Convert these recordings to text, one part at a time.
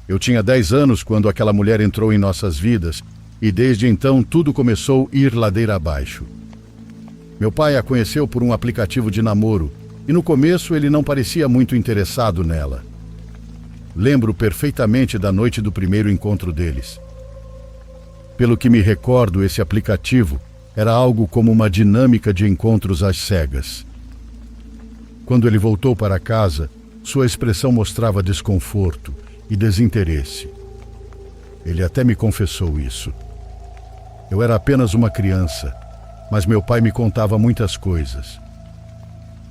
Eu tinha 10 anos quando aquela mulher entrou em nossas vidas e desde então tudo começou a ir ladeira abaixo. Meu pai a conheceu por um aplicativo de namoro e no começo ele não parecia muito interessado nela. Lembro perfeitamente da noite do primeiro encontro deles. Pelo que me recordo, esse aplicativo era algo como uma dinâmica de encontros às cegas. Quando ele voltou para casa, sua expressão mostrava desconforto e desinteresse. Ele até me confessou isso. Eu era apenas uma criança, mas meu pai me contava muitas coisas.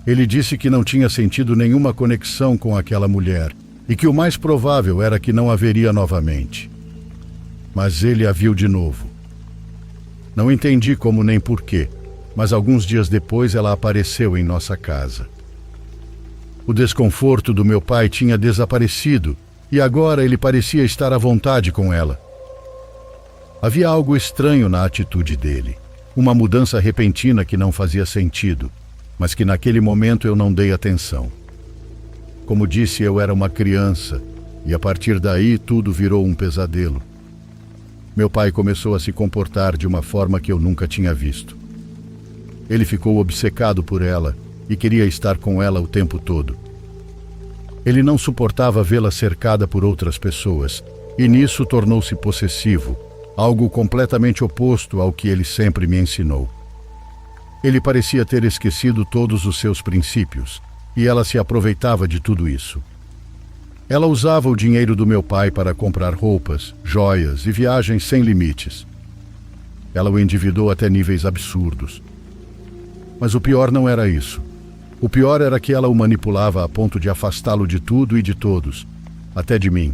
Ele disse que não tinha sentido nenhuma conexão com aquela mulher e que o mais provável era que não haveria novamente. Mas ele a viu de novo. Não entendi como nem porquê, mas alguns dias depois ela apareceu em nossa casa. O desconforto do meu pai tinha desaparecido e agora ele parecia estar à vontade com ela. Havia algo estranho na atitude dele, uma mudança repentina que não fazia sentido, mas que naquele momento eu não dei atenção. Como disse, eu era uma criança e a partir daí tudo virou um pesadelo. Meu pai começou a se comportar de uma forma que eu nunca tinha visto. Ele ficou obcecado por ela e queria estar com ela o tempo todo. Ele não suportava vê-la cercada por outras pessoas e nisso tornou-se possessivo, algo completamente oposto ao que ele sempre me ensinou. Ele parecia ter esquecido todos os seus princípios e ela se aproveitava de tudo isso. Ela usava o dinheiro do meu pai para comprar roupas, joias e viagens sem limites. Ela o endividou até níveis absurdos. Mas o pior não era isso. O pior era que ela o manipulava a ponto de afastá-lo de tudo e de todos, até de mim.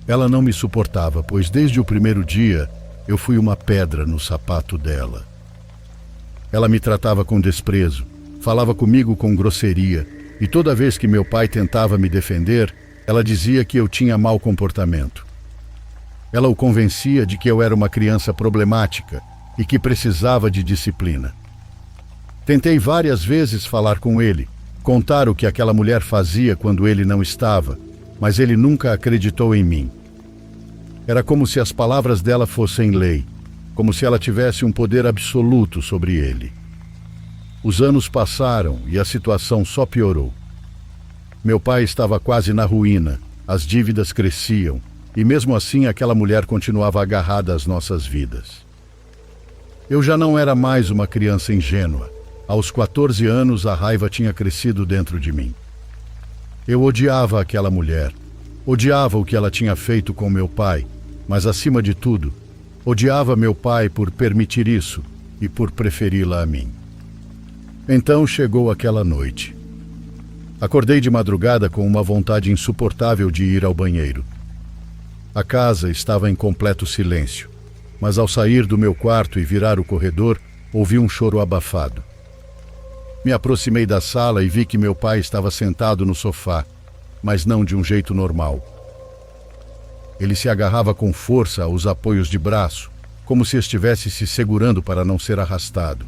Ela não me suportava, pois desde o primeiro dia eu fui uma pedra no sapato dela. Ela me tratava com desprezo, falava comigo com grosseria, e toda vez que meu pai tentava me defender, ela dizia que eu tinha mau comportamento. Ela o convencia de que eu era uma criança problemática e que precisava de disciplina. Tentei várias vezes falar com ele, contar o que aquela mulher fazia quando ele não estava, mas ele nunca acreditou em mim. Era como se as palavras dela fossem lei, como se ela tivesse um poder absoluto sobre ele. Os anos passaram e a situação só piorou. Meu pai estava quase na ruína, as dívidas cresciam, e mesmo assim aquela mulher continuava agarrada às nossas vidas. Eu já não era mais uma criança ingênua. Aos 14 anos a raiva tinha crescido dentro de mim. Eu odiava aquela mulher, odiava o que ela tinha feito com meu pai, mas acima de tudo, odiava meu pai por permitir isso e por preferi-la a mim. Então chegou aquela noite. Acordei de madrugada com uma vontade insuportável de ir ao banheiro. A casa estava em completo silêncio, mas ao sair do meu quarto e virar o corredor, ouvi um choro abafado. Me aproximei da sala e vi que meu pai estava sentado no sofá, mas não de um jeito normal. Ele se agarrava com força aos apoios de braço, como se estivesse se segurando para não ser arrastado.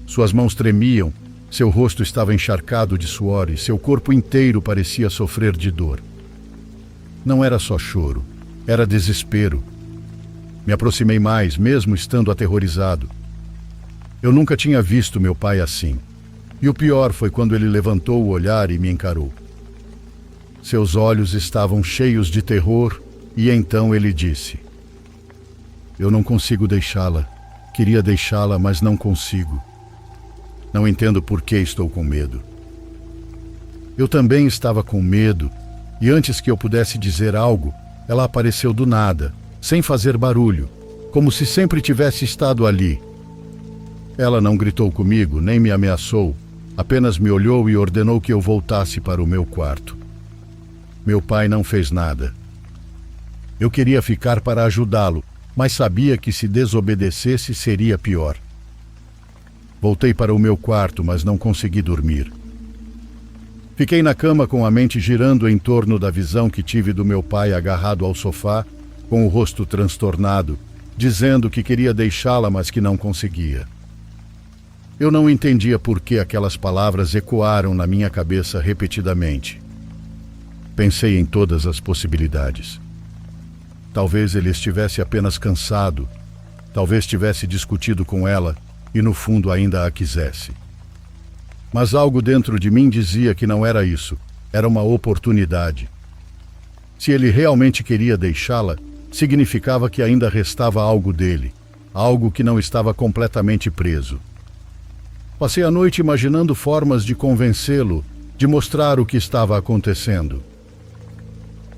Suas mãos tremiam, seu rosto estava encharcado de suor e seu corpo inteiro parecia sofrer de dor. Não era só choro, era desespero. Me aproximei mais, mesmo estando aterrorizado. Eu nunca tinha visto meu pai assim. E o pior foi quando ele levantou o olhar e me encarou. Seus olhos estavam cheios de terror e então ele disse: "Eu não consigo deixá-la. Queria deixá-la, mas não consigo. Não entendo por que estou com medo." Eu também estava com medo e antes que eu pudesse dizer algo, ela apareceu do nada, sem fazer barulho, como se sempre tivesse estado ali. Ela não gritou comigo, nem me ameaçou, apenas me olhou e ordenou que eu voltasse para o meu quarto. Meu pai não fez nada. Eu queria ficar para ajudá-lo, mas sabia que se desobedecesse seria pior. Voltei para o meu quarto, mas não consegui dormir. Fiquei na cama com a mente girando em torno da visão que tive do meu pai agarrado ao sofá, com o rosto transtornado, dizendo que queria deixá-la, mas que não conseguia. Eu não entendia por que aquelas palavras ecoaram na minha cabeça repetidamente. Pensei em todas as possibilidades. Talvez ele estivesse apenas cansado, talvez tivesse discutido com ela e no fundo ainda a quisesse. Mas algo dentro de mim dizia que não era isso, era uma oportunidade. Se ele realmente queria deixá-la, significava que ainda restava algo dele, algo que não estava completamente preso. Passei a noite imaginando formas de convencê-lo, de mostrar o que estava acontecendo.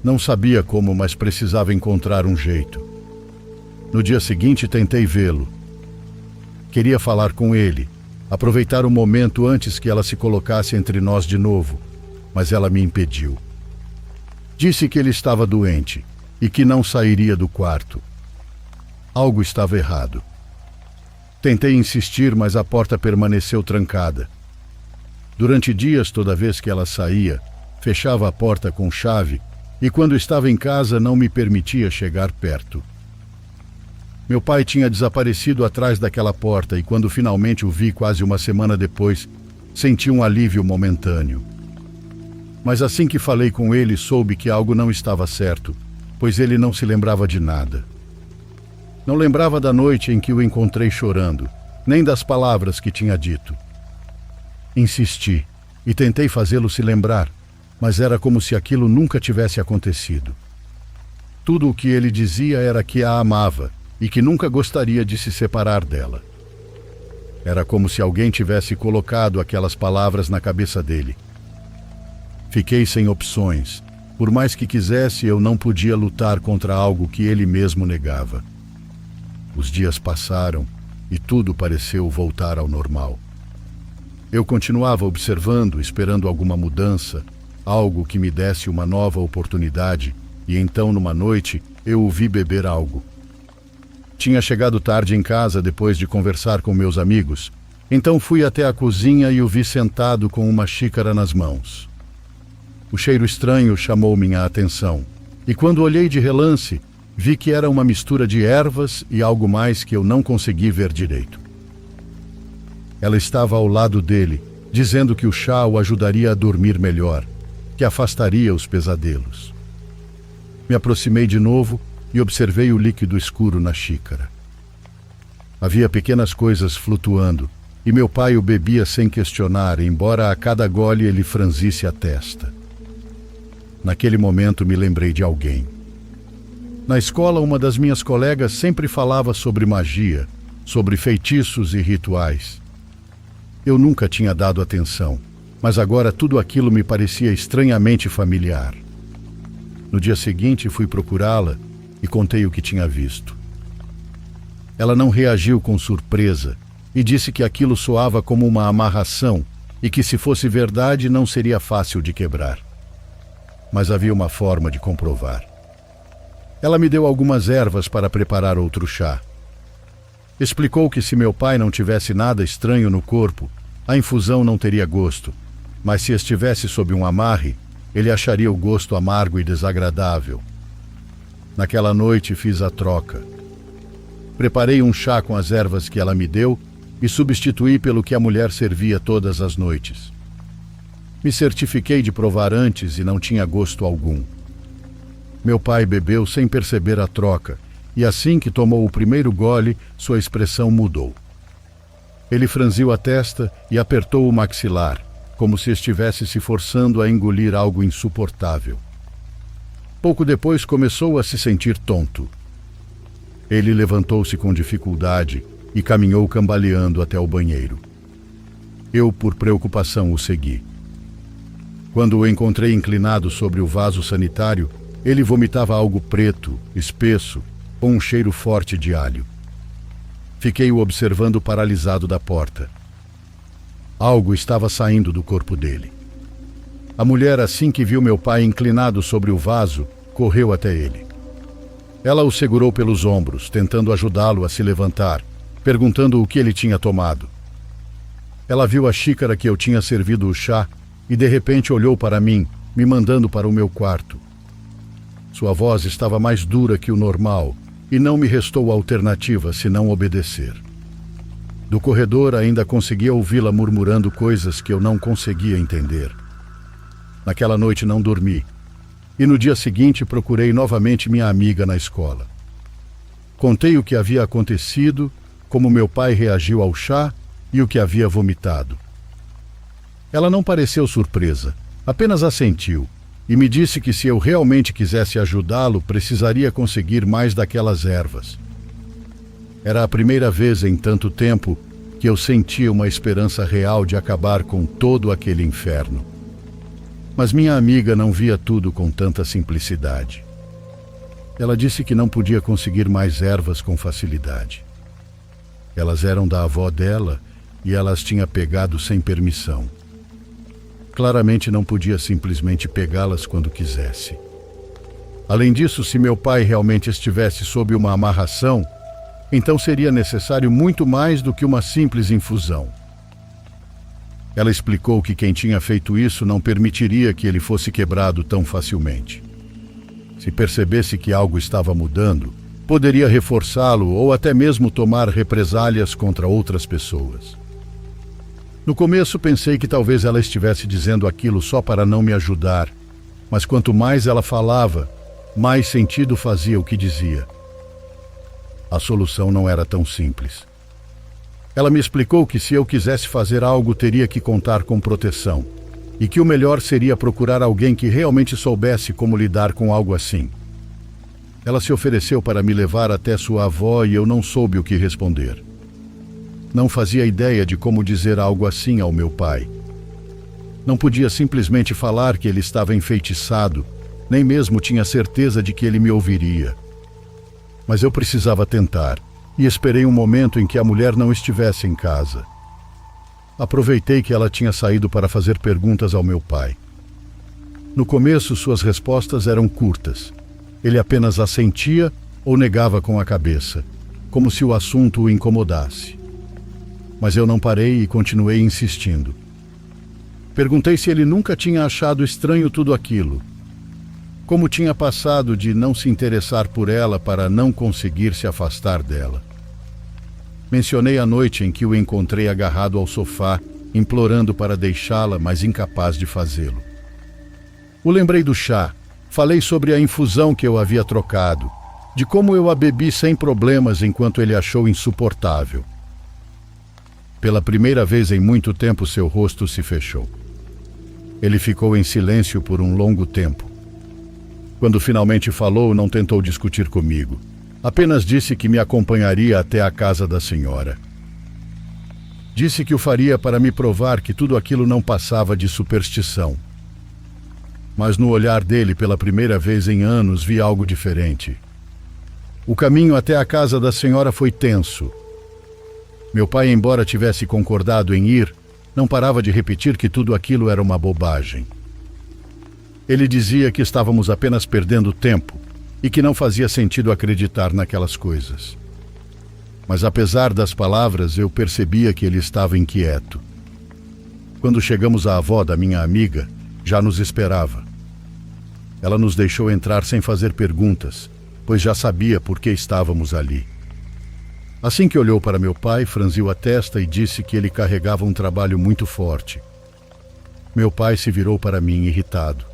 Não sabia como, mas precisava encontrar um jeito. No dia seguinte tentei vê-lo. Queria falar com ele, aproveitar o momento antes que ela se colocasse entre nós de novo, mas ela me impediu. Disse que ele estava doente e que não sairia do quarto. Algo estava errado. Tentei insistir, mas a porta permaneceu trancada. Durante dias, toda vez que ela saía, fechava a porta com chave e quando estava em casa não me permitia chegar perto. Meu pai tinha desaparecido atrás daquela porta e quando finalmente o vi quase uma semana depois, senti um alívio momentâneo. Mas assim que falei com ele, soube que algo não estava certo, pois ele não se lembrava de nada. Não lembrava da noite em que o encontrei chorando, nem das palavras que tinha dito. Insisti e tentei fazê-lo se lembrar, mas era como se aquilo nunca tivesse acontecido. Tudo o que ele dizia era que a amava e que nunca gostaria de se separar dela. Era como se alguém tivesse colocado aquelas palavras na cabeça dele. Fiquei sem opções. Por mais que quisesse, eu não podia lutar contra algo que ele mesmo negava. Os dias passaram e tudo pareceu voltar ao normal. Eu continuava observando, esperando alguma mudança, algo que me desse uma nova oportunidade, e então, numa noite, eu o vi beber algo. Tinha chegado tarde em casa depois de conversar com meus amigos, então fui até a cozinha e o vi sentado com uma xícara nas mãos. O cheiro estranho chamou minha atenção, e quando olhei de relance, vi que era uma mistura de ervas e algo mais que eu não consegui ver direito. Ela estava ao lado dele, dizendo que o chá o ajudaria a dormir melhor, que afastaria os pesadelos. Me aproximei de novo e observei o líquido escuro na xícara. Havia pequenas coisas flutuando, e meu pai o bebia sem questionar, embora a cada gole ele franzisse a testa. Naquele momento me lembrei de alguém. Na escola, uma das minhas colegas sempre falava sobre magia, sobre feitiços e rituais. Eu nunca tinha dado atenção, mas agora tudo aquilo me parecia estranhamente familiar. No dia seguinte, fui procurá-la e contei o que tinha visto. Ela não reagiu com surpresa e disse que aquilo soava como uma amarração e que, se fosse verdade, não seria fácil de quebrar. Mas havia uma forma de comprovar. Ela me deu algumas ervas para preparar outro chá. Explicou que se meu pai não tivesse nada estranho no corpo, a infusão não teria gosto, mas se estivesse sob um amarre, ele acharia o gosto amargo e desagradável. Naquela noite fiz a troca. Preparei um chá com as ervas que ela me deu e substituí pelo que a mulher servia todas as noites. Me certifiquei de provar antes e não tinha gosto algum. Meu pai bebeu sem perceber a troca, e assim que tomou o primeiro gole, sua expressão mudou. Ele franziu a testa e apertou o maxilar, como se estivesse se forçando a engolir algo insuportável. Pouco depois começou a se sentir tonto. Ele levantou-se com dificuldade e caminhou cambaleando até o banheiro. Eu, por preocupação, o segui. Quando o encontrei inclinado sobre o vaso sanitário, ele vomitava algo preto, espesso, com um cheiro forte de alho. Fiquei o observando paralisado da porta. Algo estava saindo do corpo dele. A mulher, assim que viu meu pai inclinado sobre o vaso, correu até ele. Ela o segurou pelos ombros, tentando ajudá-lo a se levantar, perguntando o que ele tinha tomado. Ela viu a xícara que eu tinha servido o chá e de repente olhou para mim, me mandando para o meu quarto. Sua voz estava mais dura que o normal e não me restou alternativa senão obedecer. Do corredor ainda conseguia ouvi-la murmurando coisas que eu não conseguia entender. Naquela noite não dormi. e no dia seguinte procurei novamente minha amiga na escola. Contei o que havia acontecido, como meu pai reagiu ao chá e o que havia vomitado. Ela não pareceu surpresa, apenas assentiu e me disse que se eu realmente quisesse ajudá-lo, precisaria conseguir mais daquelas ervas. Era a primeira vez em tanto tempo que eu sentia uma esperança real de acabar com todo aquele inferno. Mas minha amiga não via tudo com tanta simplicidade. Ela disse que não podia conseguir mais ervas com facilidade. Elas eram da avó dela e ela as tinha pegado sem permissão. Claramente não podia simplesmente pegá-las quando quisesse. Além disso, se meu pai realmente estivesse sob uma amarração, então seria necessário muito mais do que uma simples infusão. Ela explicou que quem tinha feito isso não permitiria que ele fosse quebrado tão facilmente. Se percebesse que algo estava mudando, poderia reforçá-lo ou até mesmo tomar represálias contra outras pessoas. No começo pensei que talvez ela estivesse dizendo aquilo só para não me ajudar, mas quanto mais ela falava, mais sentido fazia o que dizia. A solução não era tão simples. Ela me explicou que se eu quisesse fazer algo, teria que contar com proteção, e que o melhor seria procurar alguém que realmente soubesse como lidar com algo assim. Ela se ofereceu para me levar até sua avó e eu não soube o que responder. Não fazia ideia de como dizer algo assim ao meu pai. Não podia simplesmente falar que ele estava enfeitiçado, nem mesmo tinha certeza de que ele me ouviria. Mas eu precisava tentar, e esperei um momento em que a mulher não estivesse em casa. Aproveitei que ela tinha saído para fazer perguntas ao meu pai. No começo, suas respostas eram curtas. Ele apenas assentia ou negava com a cabeça, como se o assunto o incomodasse. Mas eu não parei e continuei insistindo. Perguntei se ele nunca tinha achado estranho tudo aquilo. Como tinha passado de não se interessar por ela para não conseguir se afastar dela. Mencionei a noite em que o encontrei agarrado ao sofá, implorando para deixá-la, mas incapaz de fazê-lo. O lembrei do chá, falei sobre a infusão que eu havia trocado, de como eu a bebi sem problemas enquanto ele achou insuportável. Pela primeira vez em muito tempo, seu rosto se fechou. Ele ficou em silêncio por um longo tempo. Quando finalmente falou, não tentou discutir comigo. Apenas disse que me acompanharia até a casa da senhora. Disse que o faria para me provar que tudo aquilo não passava de superstição. Mas no olhar dele, pela primeira vez em anos, vi algo diferente. O caminho até a casa da senhora foi tenso. Meu pai, embora tivesse concordado em ir, não parava de repetir que tudo aquilo era uma bobagem. Ele dizia que estávamos apenas perdendo tempo e que não fazia sentido acreditar naquelas coisas. Mas apesar das palavras, eu percebia que ele estava inquieto. Quando chegamos à avó da minha amiga, já nos esperava. Ela nos deixou entrar sem fazer perguntas, pois já sabia por que estávamos ali. Assim que olhou para meu pai, franziu a testa e disse que ele carregava um trabalho muito forte. Meu pai se virou para mim irritado.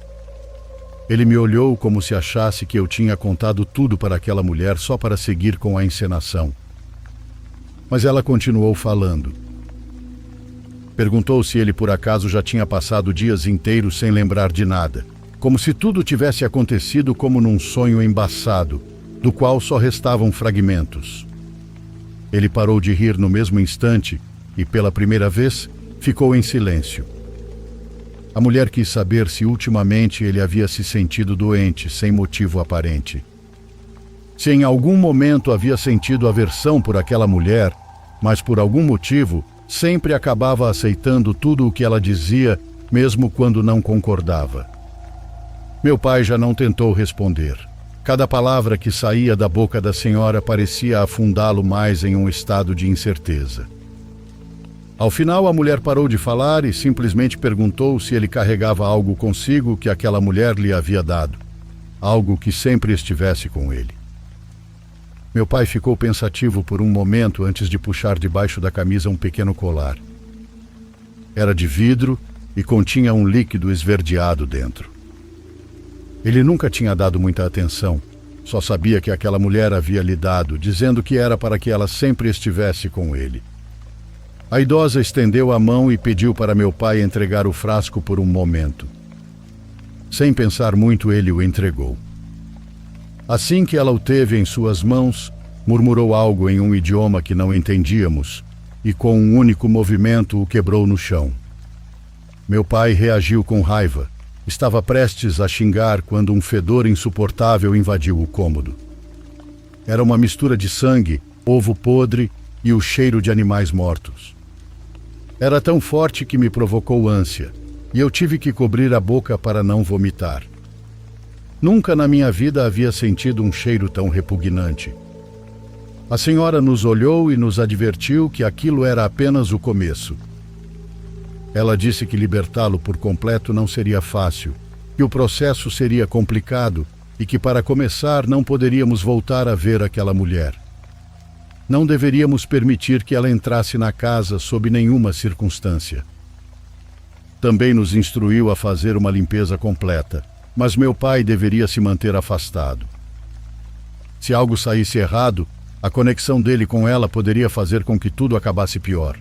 Ele me olhou como se achasse que eu tinha contado tudo para aquela mulher só para seguir com a encenação. Mas ela continuou falando. Perguntou se ele por acaso já tinha passado dias inteiros sem lembrar de nada, como se tudo tivesse acontecido como num sonho embaçado, do qual só restavam fragmentos. Ele parou de rir no mesmo instante e, pela primeira vez, ficou em silêncio. A mulher quis saber se ultimamente ele havia se sentido doente, sem motivo aparente. Se em algum momento havia sentido aversão por aquela mulher, mas por algum motivo sempre acabava aceitando tudo o que ela dizia, mesmo quando não concordava. Meu pai já não tentou responder. Cada palavra que saía da boca da senhora parecia afundá-lo mais em um estado de incerteza. Ao final, a mulher parou de falar e simplesmente perguntou se ele carregava algo consigo que aquela mulher lhe havia dado, algo que sempre estivesse com ele. Meu pai ficou pensativo por um momento antes de puxar debaixo da camisa um pequeno colar. Era de vidro e continha um líquido esverdeado dentro. Ele nunca tinha dado muita atenção. Só sabia que aquela mulher havia lhe dado, dizendo que era para que ela sempre estivesse com ele. A idosa estendeu a mão e pediu para meu pai entregar o frasco por um momento. Sem pensar muito, ele o entregou. Assim que ela o teve em suas mãos, murmurou algo em um idioma que não entendíamos e com um único movimento o quebrou no chão. Meu pai reagiu com raiva. Estava prestes a xingar quando um fedor insuportável invadiu o cômodo. Era uma mistura de sangue, ovo podre e o cheiro de animais mortos. Era tão forte que me provocou ânsia, e eu tive que cobrir a boca para não vomitar. Nunca na minha vida havia sentido um cheiro tão repugnante. A senhora nos olhou e nos advertiu que aquilo era apenas o começo. Ela disse que libertá-lo por completo não seria fácil, que o processo seria complicado e que, para começar, não poderíamos voltar a ver aquela mulher. Não deveríamos permitir que ela entrasse na casa sob nenhuma circunstância. Também nos instruiu a fazer uma limpeza completa, mas meu pai deveria se manter afastado. Se algo saísse errado, a conexão dele com ela poderia fazer com que tudo acabasse pior.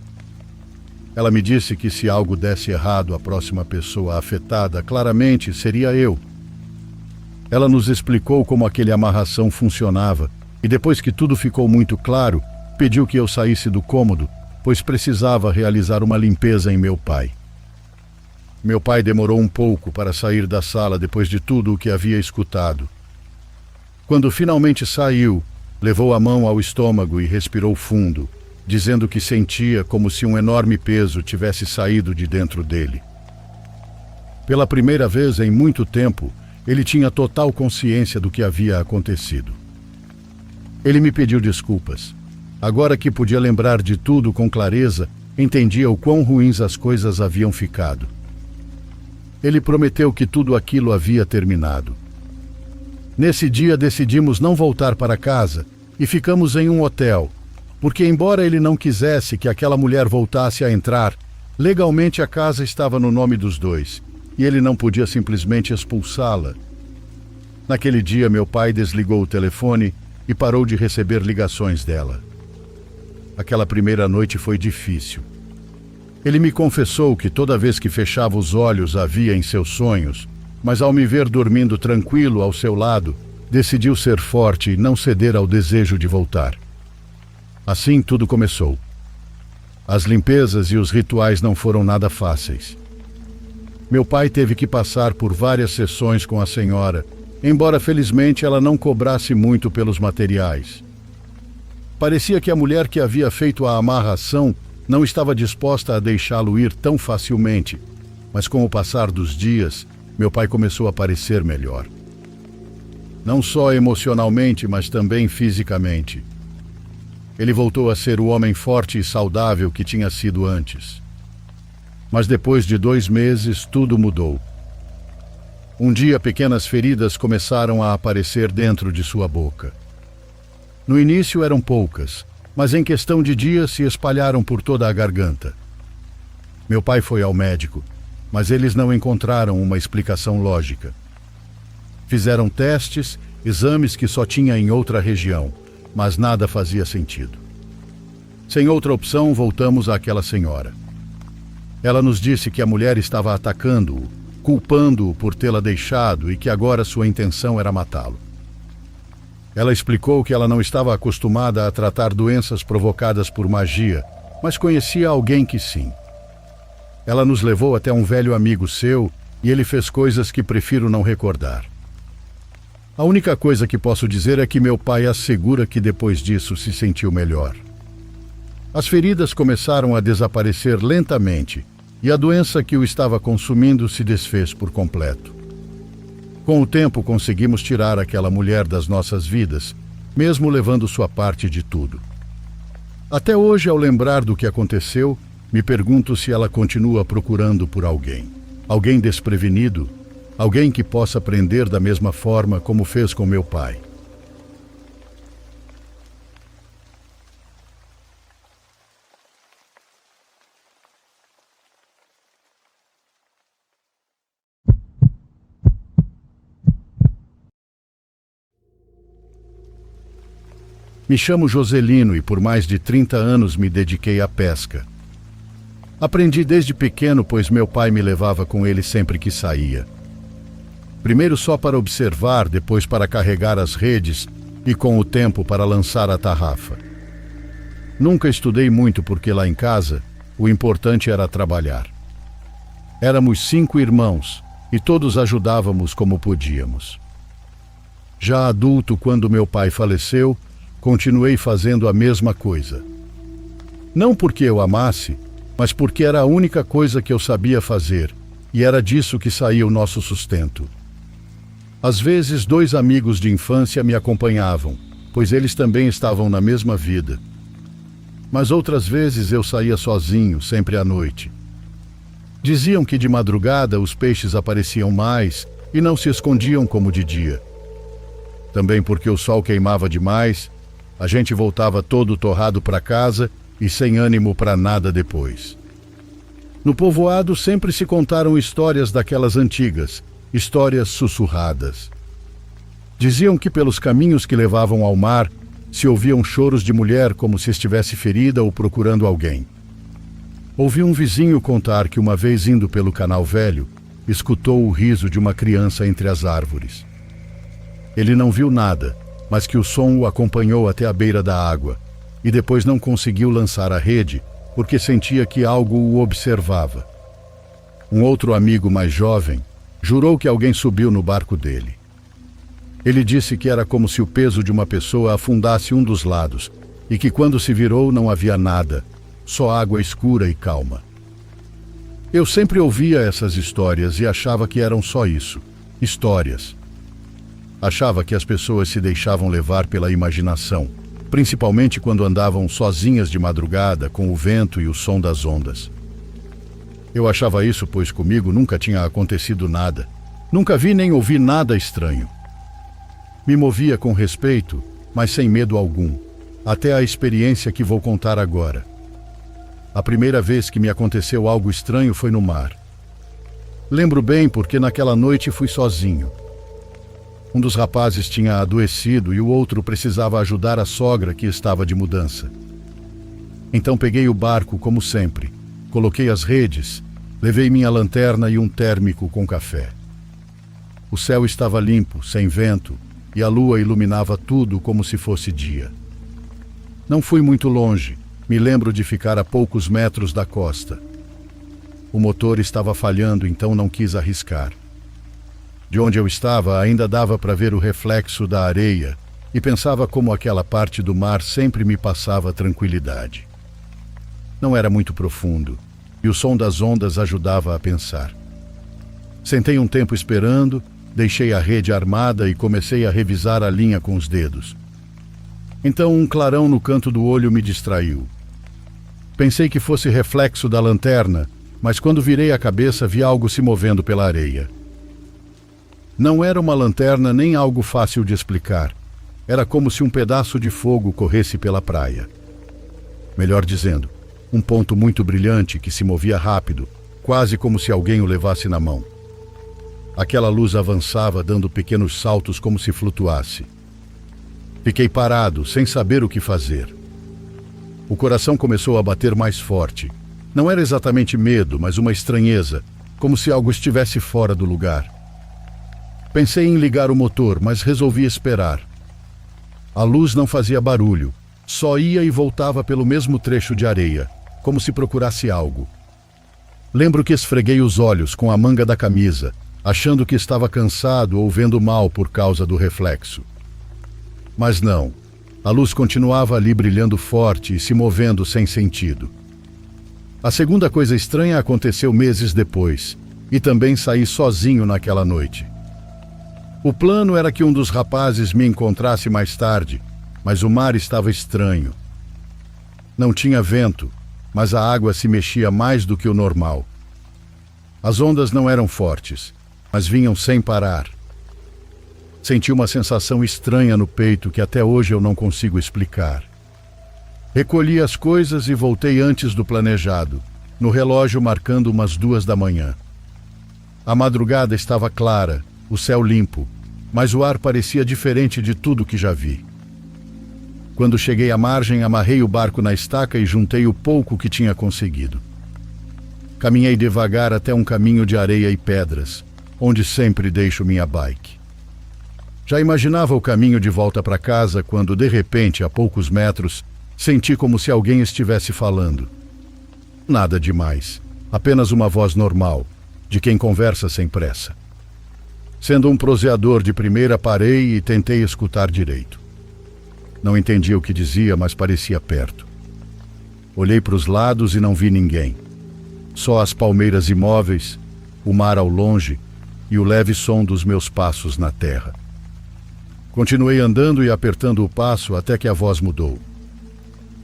Ela me disse que se algo desse errado, a próxima pessoa afetada claramente seria eu. Ela nos explicou como aquele amarração funcionava e depois que tudo ficou muito claro, pediu que eu saísse do cômodo, pois precisava realizar uma limpeza em meu pai. Meu pai demorou um pouco para sair da sala depois de tudo o que havia escutado. Quando finalmente saiu, levou a mão ao estômago e respirou fundo, dizendo que sentia como se um enorme peso tivesse saído de dentro dele. Pela primeira vez em muito tempo, ele tinha total consciência do que havia acontecido. Ele me pediu desculpas. Agora que podia lembrar de tudo com clareza, entendia o quão ruins as coisas haviam ficado. Ele prometeu que tudo aquilo havia terminado. Nesse dia decidimos não voltar para casa e ficamos em um hotel, porque embora ele não quisesse que aquela mulher voltasse a entrar, legalmente a casa estava no nome dos dois, e ele não podia simplesmente expulsá-la. Naquele dia meu pai desligou o telefone e parou de receber ligações dela. Aquela primeira noite foi difícil. Ele me confessou que toda vez que fechava os olhos a via em seus sonhos, mas ao me ver dormindo tranquilo ao seu lado, decidiu ser forte e não ceder ao desejo de voltar. Assim tudo começou. As limpezas e os rituais não foram nada fáceis. Meu pai teve que passar por várias sessões com a senhora, embora felizmente ela não cobrasse muito pelos materiais. Parecia que a mulher que havia feito a amarração não estava disposta a deixá-lo ir tão facilmente, mas com o passar dos dias, meu pai começou a parecer melhor. Não só emocionalmente, mas também fisicamente. Ele voltou a ser o homem forte e saudável que tinha sido antes. Mas depois de 2 meses, tudo mudou. Um dia, pequenas feridas começaram a aparecer dentro de sua boca. No início eram poucas, mas em questão de dias se espalharam por toda a garganta. Meu pai foi ao médico, mas eles não encontraram uma explicação lógica. Fizeram testes, exames que só tinha em outra região, mas nada fazia sentido. Sem outra opção, voltamos àquela senhora. Ela nos disse que a mulher estava atacando-o, culpando-o por tê-la deixado e que agora sua intenção era matá-lo. Ela explicou que ela não estava acostumada a tratar doenças provocadas por magia, mas conhecia alguém que sim. Ela nos levou até um velho amigo seu e ele fez coisas que prefiro não recordar. A única coisa que posso dizer é que meu pai assegura que depois disso se sentiu melhor. As feridas começaram a desaparecer lentamente e a doença que o estava consumindo se desfez por completo. Com o tempo conseguimos tirar aquela mulher das nossas vidas, mesmo levando sua parte de tudo. Até hoje, ao lembrar do que aconteceu, me pergunto se ela continua procurando por alguém. Alguém desprevenido, alguém que possa aprender da mesma forma como fez com meu pai. Me chamo Joselino e por mais de 30 anos me dediquei à pesca. Aprendi desde pequeno, pois meu pai me levava com ele sempre que saía. Primeiro só para observar, depois para carregar as redes e com o tempo para lançar a tarrafa. Nunca estudei muito porque lá em casa o importante era trabalhar. Éramos 5 irmãos e todos ajudávamos como podíamos. Já adulto, quando meu pai faleceu, continuei fazendo a mesma coisa. Não porque eu amasse, mas porque era a única coisa que eu sabia fazer, e era disso que saía o nosso sustento. Às vezes, 2 amigos de infância me acompanhavam, pois eles também estavam na mesma vida. Mas outras vezes eu saía sozinho, sempre à noite. Diziam que de madrugada os peixes apareciam mais e não se escondiam como de dia. Também porque o sol queimava demais, a gente voltava todo torrado para casa e sem ânimo para nada depois. No povoado sempre se contaram histórias daquelas antigas, histórias sussurradas. Diziam que pelos caminhos que levavam ao mar se ouviam choros de mulher como se estivesse ferida ou procurando alguém. Ouvi um vizinho contar que uma vez indo pelo canal velho, escutou o riso de uma criança entre as árvores. Ele não viu nada, mas que o som o acompanhou até a beira da água, e depois não conseguiu lançar a rede, porque sentia que algo o observava. Um outro amigo mais jovem jurou que alguém subiu no barco dele. Ele disse que era como se o peso de uma pessoa afundasse um dos lados, e que quando se virou não havia nada, só água escura e calma. Eu sempre ouvia essas histórias e achava que eram só isso, histórias. Achava que as pessoas se deixavam levar pela imaginação, principalmente quando andavam sozinhas de madrugada com o vento e o som das ondas. Eu achava isso, pois comigo nunca tinha acontecido nada. Nunca vi nem ouvi nada estranho. Me movia com respeito, mas sem medo algum, até a experiência que vou contar agora. A primeira vez que me aconteceu algo estranho foi no mar. Lembro bem porque naquela noite fui sozinho. Um dos rapazes tinha adoecido e o outro precisava ajudar a sogra que estava de mudança. Então peguei o barco como sempre, coloquei as redes, levei minha lanterna e um térmico com café. O céu estava limpo, sem vento, e a lua iluminava tudo como se fosse dia. Não fui muito longe, me lembro de ficar a poucos metros da costa. O motor estava falhando, então não quis arriscar. De onde eu estava ainda dava para ver o reflexo da areia e pensava como aquela parte do mar sempre me passava tranquilidade. Não era muito profundo e o som das ondas ajudava a pensar. Sentei um tempo esperando, deixei a rede armada e comecei a revisar a linha com os dedos. Então um clarão no canto do olho me distraiu. Pensei que fosse reflexo da lanterna, mas quando virei a cabeça vi algo se movendo pela areia. Não era uma lanterna nem algo fácil de explicar. Era como se um pedaço de fogo corresse pela praia. Melhor dizendo, um ponto muito brilhante que se movia rápido, quase como se alguém o levasse na mão. Aquela luz avançava, dando pequenos saltos como se flutuasse. Fiquei parado, sem saber o que fazer. O coração começou a bater mais forte. Não era exatamente medo, mas uma estranheza, como se algo estivesse fora do lugar. Pensei em ligar o motor, mas resolvi esperar. A luz não fazia barulho, só ia e voltava pelo mesmo trecho de areia, como se procurasse algo. Lembro que esfreguei os olhos com a manga da camisa, achando que estava cansado ou vendo mal por causa do reflexo. Mas não, a luz continuava ali brilhando forte e se movendo sem sentido. A segunda coisa estranha aconteceu meses depois, e também saí sozinho naquela noite. O plano era que um dos rapazes me encontrasse mais tarde, mas o mar estava estranho. Não tinha vento, mas a água se mexia mais do que o normal. As ondas não eram fortes, mas vinham sem parar. Senti uma sensação estranha no peito que até hoje eu não consigo explicar. Recolhi as coisas e voltei antes do planejado, no relógio marcando umas 2 da manhã. A madrugada estava clara, o céu limpo, mas o ar parecia diferente de tudo que já vi. Quando cheguei à margem, amarrei o barco na estaca e juntei o pouco que tinha conseguido. Caminhei devagar até um caminho de areia e pedras, onde sempre deixo minha bike. Já imaginava o caminho de volta para casa quando, de repente, a poucos metros, senti como se alguém estivesse falando. Nada demais, apenas uma voz normal, de quem conversa sem pressa. Sendo um proseador de primeira, parei e tentei escutar direito. Não entendi o que dizia, mas parecia perto. Olhei para os lados e não vi ninguém. Só as palmeiras imóveis, o mar ao longe e o leve som dos meus passos na terra. Continuei andando e apertando o passo até que a voz mudou.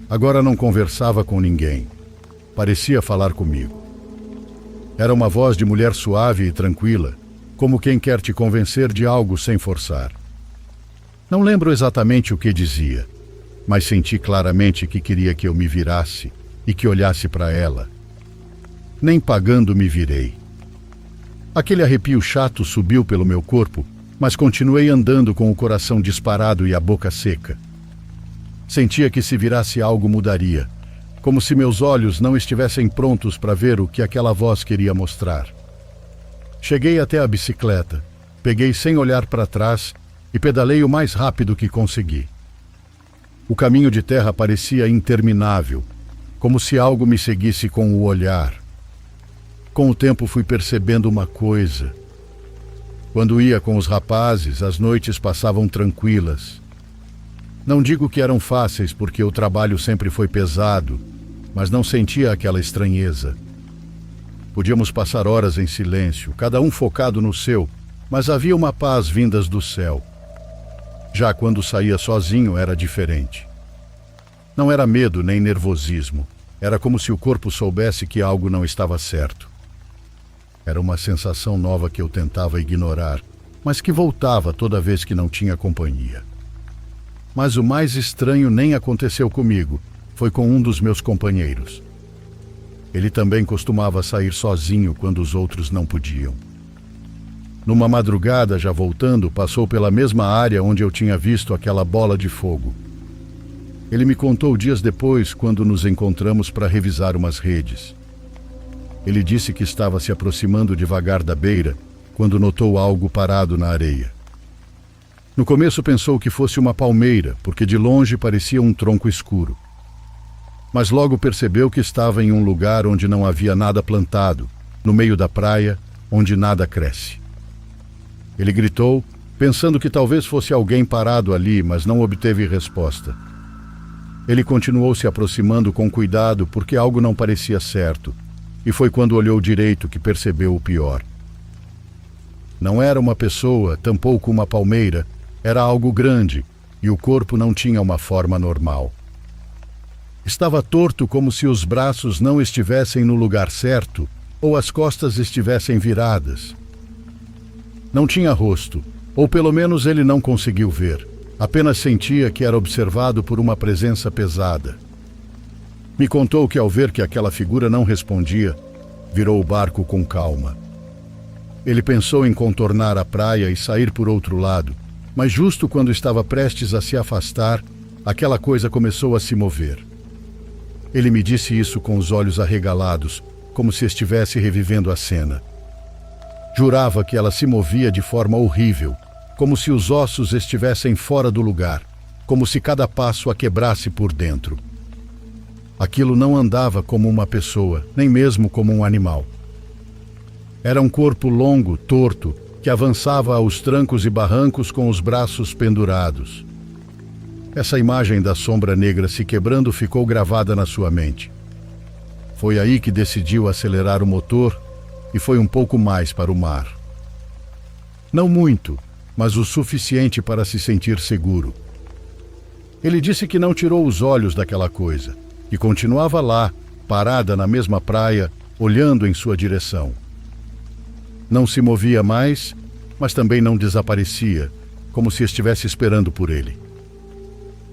Agora não conversava com ninguém. Parecia falar comigo. Era uma voz de mulher suave e tranquila, como quem quer te convencer de algo sem forçar. Não lembro exatamente o que dizia, mas senti claramente que queria que eu me virasse e que olhasse para ela. Nem pagando me virei. Aquele arrepio chato subiu pelo meu corpo, mas continuei andando com o coração disparado e a boca seca. Sentia que se virasse algo mudaria, como se meus olhos não estivessem prontos para ver o que aquela voz queria mostrar. Cheguei até a bicicleta, peguei sem olhar para trás e pedalei o mais rápido que consegui. O caminho de terra parecia interminável, como se algo me seguisse com o olhar. Com o tempo fui percebendo uma coisa. Quando ia com os rapazes, as noites passavam tranquilas. Não digo que eram fáceis, porque o trabalho sempre foi pesado, mas não sentia aquela estranheza. Podíamos passar horas em silêncio, cada um focado no seu, mas havia uma paz vindas do céu. Já quando saía sozinho era diferente. Não era medo nem nervosismo, era como se o corpo soubesse que algo não estava certo. Era uma sensação nova que eu tentava ignorar, mas que voltava toda vez que não tinha companhia. Mas o mais estranho nem aconteceu comigo, foi com um dos meus companheiros. Ele também costumava sair sozinho quando os outros não podiam. Numa madrugada, já voltando, passou pela mesma área onde eu tinha visto aquela bola de fogo. Ele me contou dias depois, quando nos encontramos para revisar umas redes. Ele disse que estava se aproximando devagar da beira, quando notou algo parado na areia. No começo pensou que fosse uma palmeira, porque de longe parecia um tronco escuro. Mas logo percebeu que estava em um lugar onde não havia nada plantado, no meio da praia, onde nada cresce. Ele gritou, pensando que talvez fosse alguém parado ali, mas não obteve resposta. Ele continuou se aproximando com cuidado porque algo não parecia certo, e foi quando olhou direito que percebeu o pior. Não era uma pessoa, tampouco uma palmeira, era algo grande, e o corpo não tinha uma forma normal. Estava torto como se os braços não estivessem no lugar certo ou as costas estivessem viradas. Não tinha rosto, ou pelo menos ele não conseguiu ver. Apenas sentia que era observado por uma presença pesada. Me contou que ao ver que aquela figura não respondia, virou o barco com calma. Ele pensou em contornar a praia e sair por outro lado, mas justo quando estava prestes a se afastar, aquela coisa começou a se mover. Ele me disse isso com os olhos arregalados, como se estivesse revivendo a cena. Jurava que ela se movia de forma horrível, como se os ossos estivessem fora do lugar, como se cada passo a quebrasse por dentro. Aquilo não andava como uma pessoa, nem mesmo como um animal. Era um corpo longo, torto, que avançava aos trancos e barrancos com os braços pendurados. Essa imagem da sombra negra se quebrando ficou gravada na sua mente. Foi aí que decidiu acelerar o motor e foi um pouco mais para o mar. Não muito, mas o suficiente para se sentir seguro. Ele disse que não tirou os olhos daquela coisa, que continuava lá, parada na mesma praia, olhando em sua direção. Não se movia mais, mas também não desaparecia, como se estivesse esperando por ele.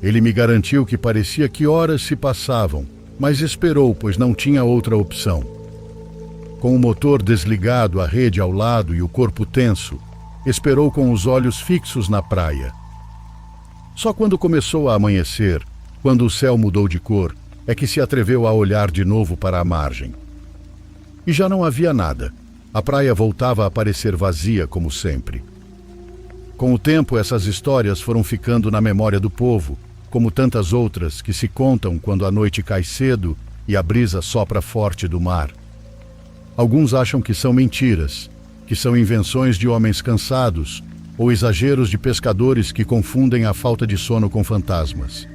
Ele me garantiu que parecia que horas se passavam, mas esperou, pois não tinha outra opção. Com o motor desligado, a rede ao lado e o corpo tenso, esperou com os olhos fixos na praia. Só quando começou a amanhecer, Quando o céu mudou de cor, é que se atreveu a olhar de novo para a margem. E já não havia nada. A praia voltava a parecer vazia, como sempre. Com o tempo, essas histórias foram ficando na memória do povo, como tantas outras que se contam quando a noite cai cedo e a brisa sopra forte do mar. Alguns acham que são mentiras, que são invenções de homens cansados ou exageros de pescadores que confundem a falta de sono com fantasmas.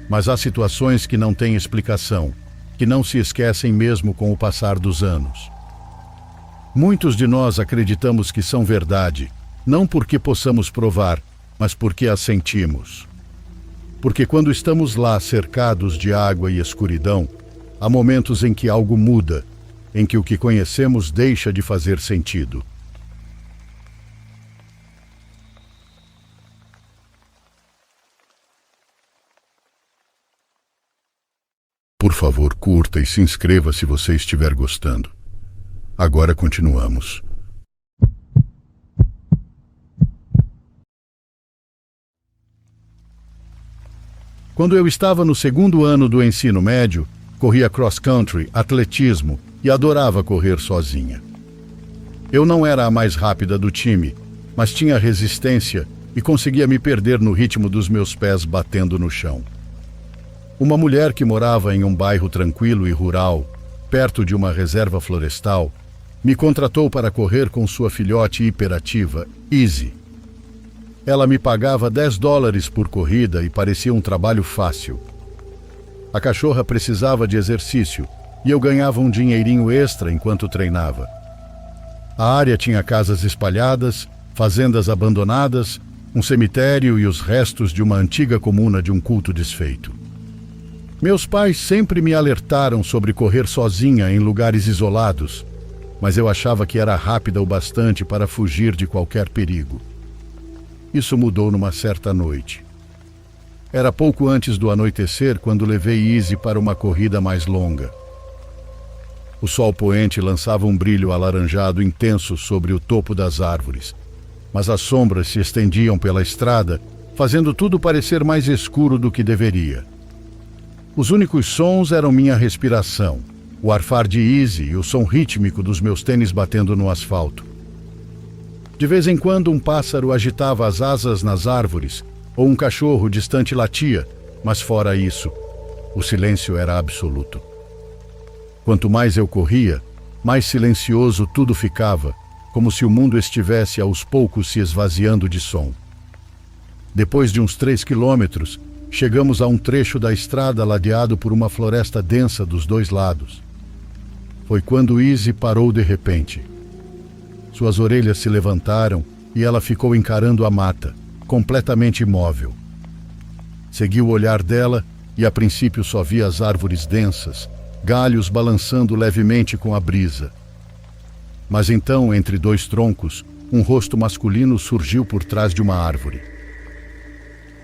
Mas há situações que não têm explicação, que não se esquecem mesmo com o passar dos anos. Muitos de nós acreditamos que são verdade, não porque possamos provar, mas porque as sentimos. Porque quando estamos lá cercados de água e escuridão, há momentos em que algo muda, em que o que conhecemos deixa de fazer sentido. Por favor, curta e se inscreva se você estiver gostando. Agora continuamos. Quando eu estava no segundo ano do ensino médio, corria cross-country, atletismo e adorava correr sozinha. Eu não era a mais rápida do time, mas tinha resistência e conseguia me perder no ritmo dos meus pés batendo no chão. Uma mulher que morava em um bairro tranquilo e rural, perto de uma reserva florestal, me contratou para correr com sua filhote hiperativa, Izzy. Ela me pagava $10 por corrida e parecia um trabalho fácil. A cachorra precisava de exercício e eu ganhava um dinheirinho extra enquanto treinava. A área tinha casas espalhadas, fazendas abandonadas, um cemitério e os restos de uma antiga comuna de um culto desfeito. Meus pais sempre me alertaram sobre correr sozinha em lugares isolados, mas eu achava que era rápida o bastante para fugir de qualquer perigo. Isso mudou numa certa noite. Era pouco antes do anoitecer quando levei Izzy para uma corrida mais longa. O sol poente lançava um brilho alaranjado intenso sobre o topo das árvores, mas as sombras se estendiam pela estrada, fazendo tudo parecer mais escuro do que deveria. Os únicos sons eram minha respiração, o arfar de Izzy e o som rítmico dos meus tênis batendo no asfalto. De vez em quando um pássaro agitava as asas nas árvores, ou um cachorro distante latia, mas fora isso, o silêncio era absoluto. Quanto mais eu corria, mais silencioso tudo ficava, como se o mundo estivesse aos poucos se esvaziando de som. Depois de uns 3 quilômetros, chegamos a um trecho da estrada ladeado por uma floresta densa dos dois lados. Foi quando Izzy parou de repente. Suas orelhas se levantaram e ela ficou encarando a mata, completamente imóvel. Segui o olhar dela e a princípio só vi as árvores densas, galhos balançando levemente com a brisa. Mas então, entre dois troncos, um rosto masculino surgiu por trás de uma árvore.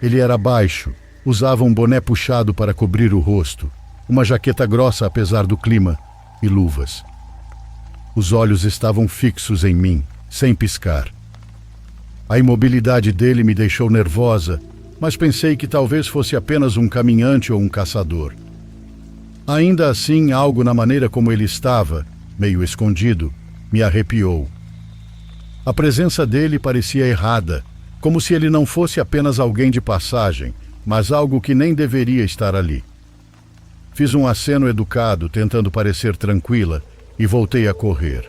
Ele era baixo, usava um boné puxado para cobrir o rosto, uma jaqueta grossa apesar do clima e luvas. Os olhos estavam fixos em mim, sem piscar. A imobilidade dele me deixou nervosa, mas pensei que talvez fosse apenas um caminhante ou um caçador. Ainda assim, algo na maneira como ele estava, meio escondido, me arrepiou. A presença dele parecia errada, como se ele não fosse apenas alguém de passagem, mas algo que nem deveria estar ali. Fiz um aceno educado, tentando parecer tranquila, e voltei a correr.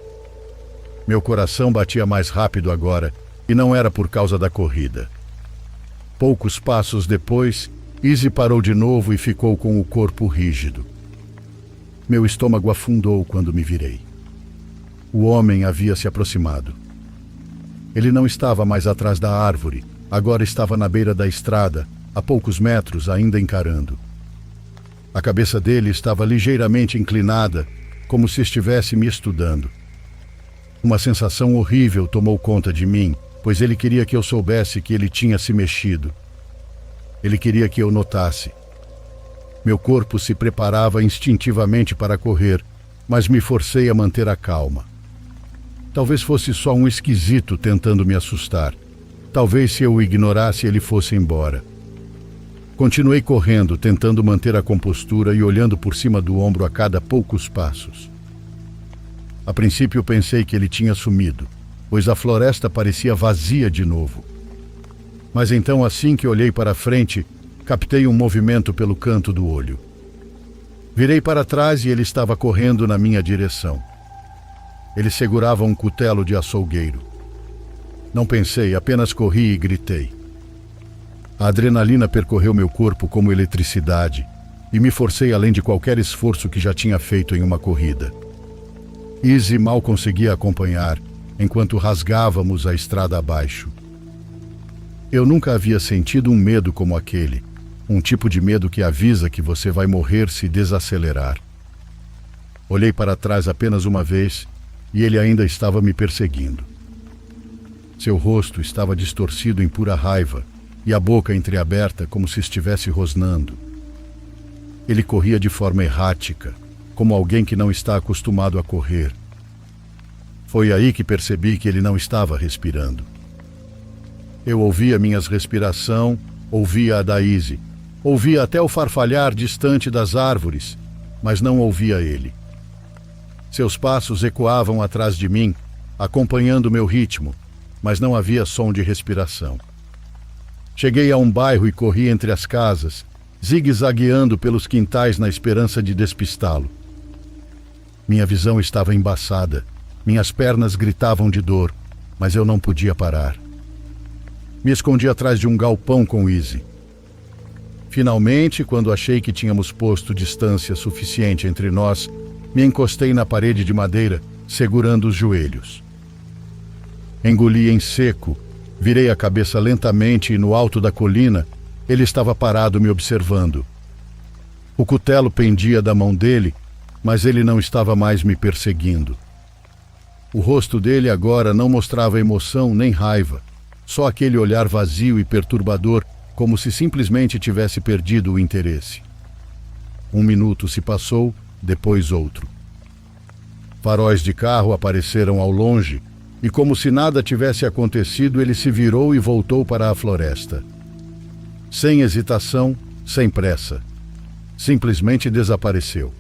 Meu coração batia mais rápido agora, e não era por causa da corrida. Poucos passos depois, Izzy parou de novo e ficou com o corpo rígido. Meu estômago afundou quando me virei. O homem havia se aproximado. Ele não estava mais atrás da árvore, agora estava na beira da estrada, a poucos metros, ainda encarando. A cabeça dele estava ligeiramente inclinada, como se estivesse me estudando. Uma sensação horrível tomou conta de mim, pois ele queria que eu soubesse que ele tinha se mexido. Ele queria que eu notasse. Meu corpo se preparava instintivamente para correr, mas me forcei a manter a calma. Talvez fosse só um esquisito tentando me assustar. Talvez se eu o ignorasse ele fosse embora. Continuei correndo, tentando manter a compostura e olhando por cima do ombro a cada poucos passos. A princípio pensei que ele tinha sumido, pois a floresta parecia vazia de novo. Mas então, assim que olhei para frente, captei um movimento pelo canto do olho. Virei para trás e ele estava correndo na minha direção. Ele segurava um cutelo de açougueiro. Não pensei, apenas corri e gritei. A adrenalina percorreu meu corpo como eletricidade e me forcei além de qualquer esforço que já tinha feito em uma corrida. Izzy mal conseguia acompanhar enquanto rasgávamos a estrada abaixo. Eu nunca havia sentido um medo como aquele, um tipo de medo que avisa que você vai morrer se desacelerar. Olhei para trás apenas uma vez e ele ainda estava me perseguindo. Seu rosto estava distorcido em pura raiva e a boca entreaberta como se estivesse rosnando. Ele corria de forma errática, como alguém que não está acostumado a correr. Foi aí que percebi que ele não estava respirando. Eu ouvia minhas respirações, ouvia a da Izzy, ouvia até o farfalhar distante das árvores, mas não ouvia ele. Seus passos ecoavam atrás de mim, acompanhando meu ritmo, mas não havia som de respiração. Cheguei a um bairro e corri entre as casas, zigue-zagueando pelos quintais na esperança de despistá-lo. Minha visão estava embaçada, minhas pernas gritavam de dor, mas eu não podia parar. Me escondi atrás de um galpão com Izzy. Finalmente, quando achei que tínhamos posto distância suficiente entre nós, me encostei na parede de madeira, segurando os joelhos. Engoli em seco, virei a cabeça lentamente e no alto da colina, ele estava parado me observando. O cutelo pendia da mão dele, mas ele não estava mais me perseguindo. O rosto dele agora não mostrava emoção nem raiva, só aquele olhar vazio e perturbador, como se simplesmente tivesse perdido o interesse. 1 minuto se passou, depois outro. Faróis de carro apareceram ao longe, e como se nada tivesse acontecido, ele se virou e voltou para a floresta. Sem hesitação, sem pressa. Simplesmente desapareceu.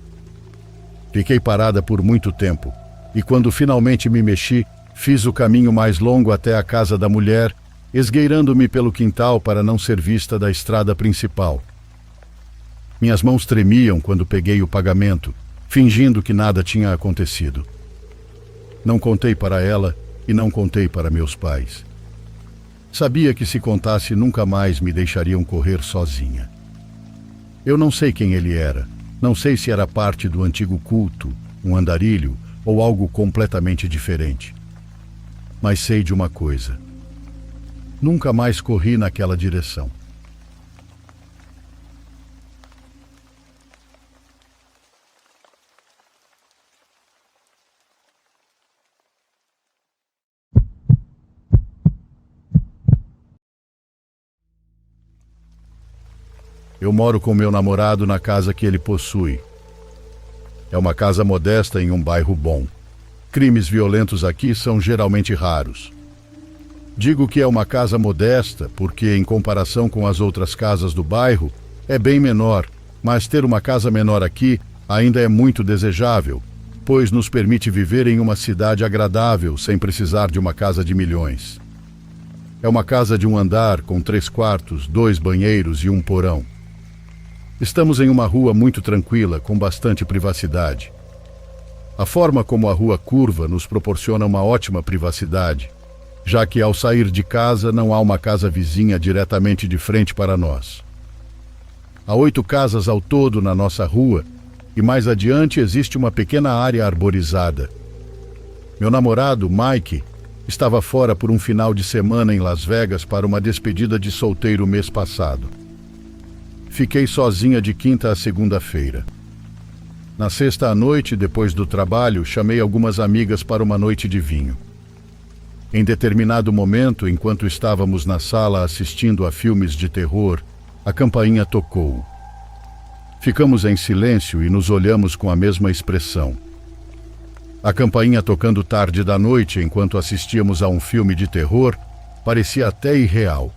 Fiquei parada por muito tempo, e quando finalmente me mexi, fiz o caminho mais longo até a casa da mulher, esgueirando-me pelo quintal para não ser vista da estrada principal. Minhas mãos tremiam quando peguei o pagamento, fingindo que nada tinha acontecido. Não contei para ela e não contei para meus pais. Sabia que se contasse nunca mais me deixariam correr sozinha. Eu não sei quem ele era, não sei se era parte do antigo culto, um andarilho ou algo completamente diferente. Mas sei de uma coisa. Nunca mais corri naquela direção. Eu moro com meu namorado na casa que ele possui. É uma casa modesta em um bairro bom. Crimes violentos aqui são geralmente raros. Digo que é uma casa modesta porque, em comparação com as outras casas do bairro, é bem menor, mas ter uma casa menor aqui ainda é muito desejável, pois nos permite viver em uma cidade agradável sem precisar de uma casa de milhões. É uma casa de um andar com 3 quartos, 2 banheiros e um porão. Estamos em uma rua muito tranquila, com bastante privacidade. A forma como a rua curva nos proporciona uma ótima privacidade, já que ao sair de casa não há uma casa vizinha diretamente de frente para nós. Há 8 casas ao todo na nossa rua e mais adiante existe uma pequena área arborizada. Meu namorado, Mike, estava fora por um final de semana em Las Vegas para uma despedida de solteiro mês passado. Fiquei sozinha de quinta a segunda-feira. Na sexta à noite, depois do trabalho, chamei algumas amigas para uma noite de vinho. Em determinado momento, enquanto estávamos na sala assistindo a filmes de terror, a campainha tocou. Ficamos em silêncio e nos olhamos com a mesma expressão. A campainha tocando tarde da noite, enquanto assistíamos a um filme de terror, parecia até irreal.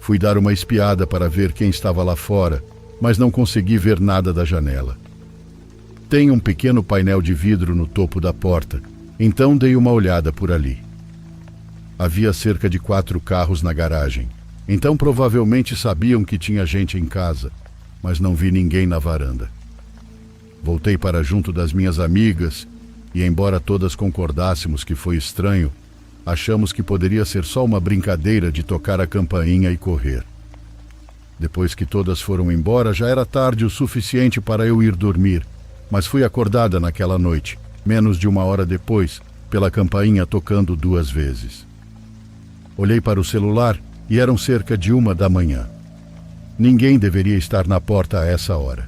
Fui dar uma espiada para ver quem estava lá fora, mas não consegui ver nada da janela. Tem um pequeno painel de vidro no topo da porta, então dei uma olhada por ali. Havia cerca de 4 carros na garagem, então provavelmente sabiam que tinha gente em casa, mas não vi ninguém na varanda. Voltei para junto das minhas amigas e, embora todas concordássemos que foi estranho, achamos que poderia ser só uma brincadeira de tocar a campainha e correr. Depois que todas foram embora, já era tarde o suficiente para eu ir dormir, mas fui acordada naquela noite, menos de 1 hora depois, pela campainha tocando 2 vezes. Olhei para o celular e eram cerca de 1 da manhã. Ninguém deveria estar na porta a essa hora.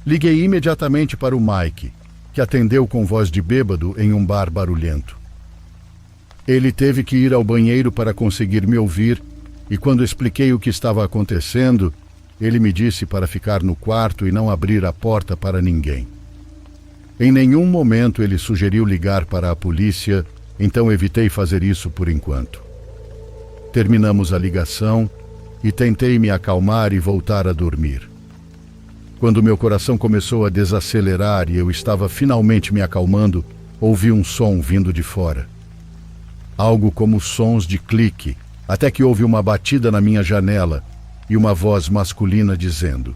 Liguei imediatamente para o Mike, que atendeu com voz de bêbado em um bar barulhento. Ele teve que ir ao banheiro para conseguir me ouvir, e quando expliquei o que estava acontecendo, ele me disse para ficar no quarto e não abrir a porta para ninguém. Em nenhum momento ele sugeriu ligar para a polícia, então evitei fazer isso por enquanto. Terminamos a ligação e tentei me acalmar e voltar a dormir. Quando meu coração começou a desacelerar e eu estava finalmente me acalmando, ouvi um som vindo de fora. Algo como sons de clique, até que houve uma batida na minha janela e uma voz masculina dizendo: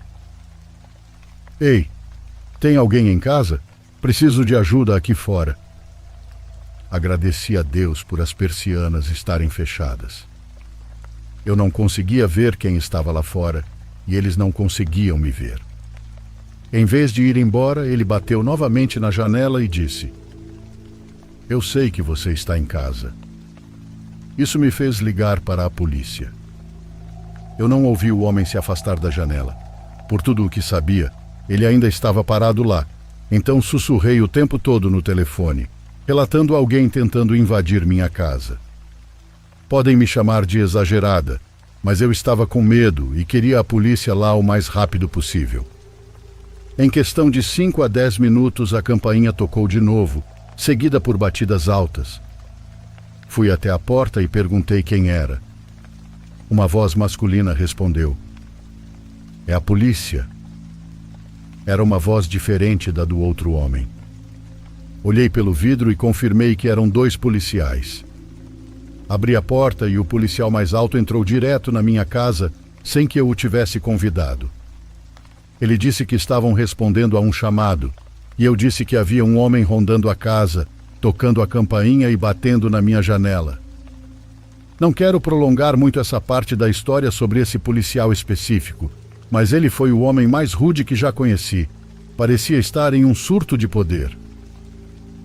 "Ei, tem alguém em casa? Preciso de ajuda aqui fora." Agradeci a Deus por as persianas estarem fechadas. Eu não conseguia ver quem estava lá fora e eles não conseguiam me ver. Em vez de ir embora, ele bateu novamente na janela e disse: "Eu sei que você está em casa." Isso me fez ligar para a polícia. Eu não ouvi o homem se afastar da janela. Por tudo o que sabia, ele ainda estava parado lá, então sussurrei o tempo todo no telefone, relatando alguém tentando invadir minha casa. Podem me chamar de exagerada, mas eu estava com medo e queria a polícia lá o mais rápido possível. Em questão de 5 a 10 minutos, a campainha tocou de novo, seguida por batidas altas. Fui até a porta e perguntei quem era. Uma voz masculina respondeu: "É a polícia." Era uma voz diferente da do outro homem. Olhei pelo vidro e confirmei que eram 2 policiais. Abri a porta e o policial mais alto entrou direto na minha casa sem que eu o tivesse convidado. Ele disse que estavam respondendo a um chamado, e eu disse que havia um homem rondando a casa, tocando a campainha e batendo na minha janela. Não quero prolongar muito essa parte da história sobre esse policial específico, mas ele foi o homem mais rude que já conheci. Parecia estar em um surto de poder.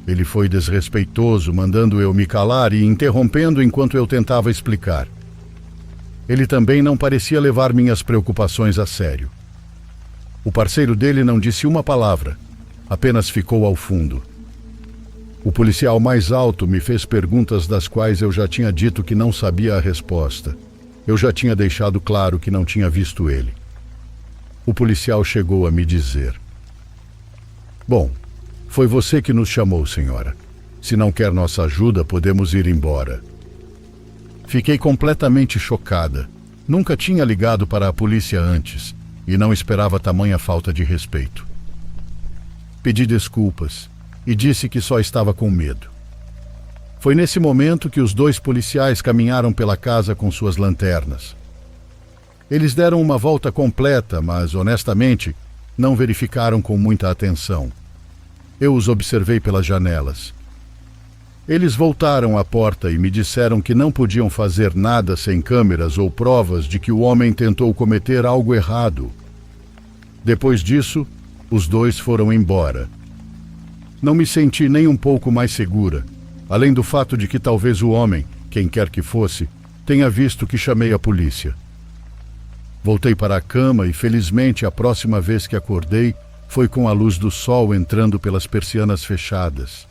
Ele foi desrespeitoso, mandando eu me calar e interrompendo enquanto eu tentava explicar. Ele também não parecia levar minhas preocupações a sério. O parceiro dele não disse uma palavra, apenas ficou ao fundo. O policial mais alto me fez perguntas das quais eu já tinha dito que não sabia a resposta. Eu já tinha deixado claro que não tinha visto ele. O policial chegou a me dizer: "Bom, foi você que nos chamou, senhora. Se não quer nossa ajuda, podemos ir embora." Fiquei completamente chocada. Nunca tinha ligado para a polícia antes e não esperava tamanha falta de respeito. Pedi desculpas e disse que só estava com medo. Foi nesse momento que os 2 policiais caminharam pela casa com suas lanternas. Eles deram uma volta completa, mas, honestamente, não verificaram com muita atenção. Eu os observei pelas janelas. Eles voltaram à porta e me disseram que não podiam fazer nada sem câmeras ou provas de que o homem tentou cometer algo errado. Depois disso, os 2 foram embora. Não me senti nem um pouco mais segura, além do fato de que talvez o homem, quem quer que fosse, tenha visto que chamei a polícia. Voltei para a cama e, felizmente, a próxima vez que acordei foi com a luz do sol entrando pelas persianas fechadas.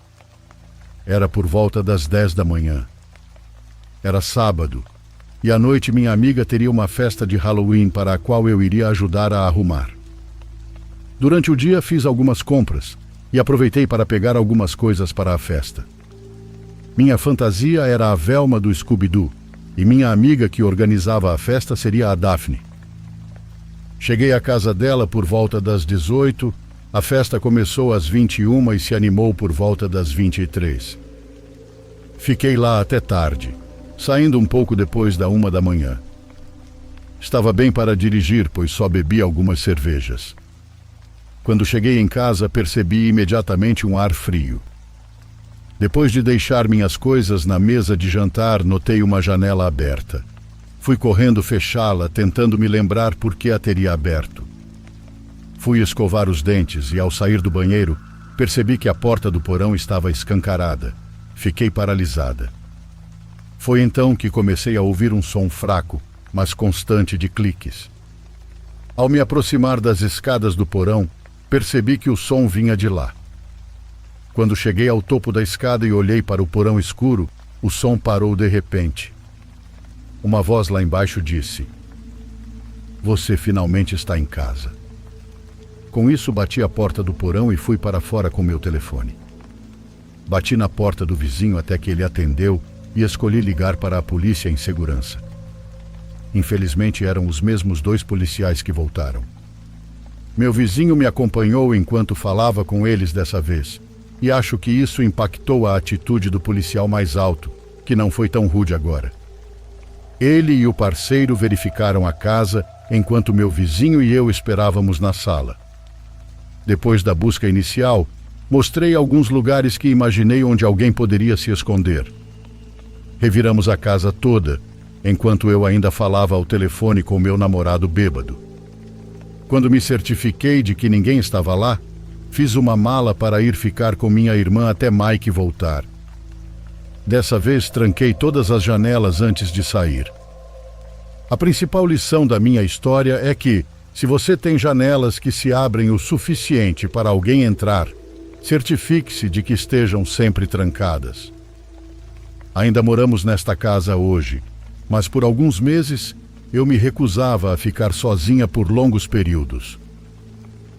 Era por volta das 10 da manhã. Era sábado, e à noite minha amiga teria uma festa de Halloween para a qual eu iria ajudar a arrumar. Durante o dia fiz algumas compras e aproveitei para pegar algumas coisas para a festa. Minha fantasia era a Velma do Scooby-Doo, e minha amiga que organizava a festa seria a Daphne. Cheguei à casa dela por volta das 18, a festa começou às 21 e se animou por volta das 23. Fiquei lá até tarde, saindo um pouco depois da 1 da manhã. Estava bem para dirigir, pois só bebi algumas cervejas. Quando cheguei em casa, percebi imediatamente um ar frio. Depois de deixar minhas coisas na mesa de jantar, notei uma janela aberta. Fui correndo fechá-la, tentando me lembrar por que a teria aberto. Fui escovar os dentes e, ao sair do banheiro, percebi que a porta do porão estava escancarada. Fiquei paralisada. Foi então que comecei a ouvir um som fraco, mas constante de cliques. Ao me aproximar das escadas do porão, percebi que o som vinha de lá. Quando cheguei ao topo da escada e olhei para o porão escuro, o som parou de repente. Uma voz lá embaixo disse: "Você finalmente está em casa." Com isso, bati a porta do porão e fui para fora com meu telefone. Bati na porta do vizinho até que ele atendeu e escolhi ligar para a polícia em segurança. Infelizmente, eram os mesmos 2 policiais que voltaram. Meu vizinho me acompanhou enquanto falava com eles dessa vez, e acho que isso impactou a atitude do policial mais alto, que não foi tão rude agora. Ele e o parceiro verificaram a casa, enquanto meu vizinho e eu esperávamos na sala. Depois da busca inicial, mostrei alguns lugares que imaginei onde alguém poderia se esconder. Reviramos a casa toda, enquanto eu ainda falava ao telefone com meu namorado bêbado. Quando me certifiquei de que ninguém estava lá, fiz uma mala para ir ficar com minha irmã até Mike voltar. Dessa vez, tranquei todas as janelas antes de sair. A principal lição da minha história é que, se você tem janelas que se abrem o suficiente para alguém entrar, certifique-se de que estejam sempre trancadas. Ainda moramos nesta casa hoje, mas por alguns meses eu me recusava a ficar sozinha por longos períodos.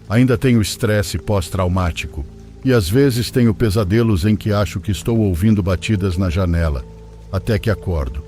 Ainda tenho estresse pós-traumático e às vezes tenho pesadelos em que acho que estou ouvindo batidas na janela, até que acordo.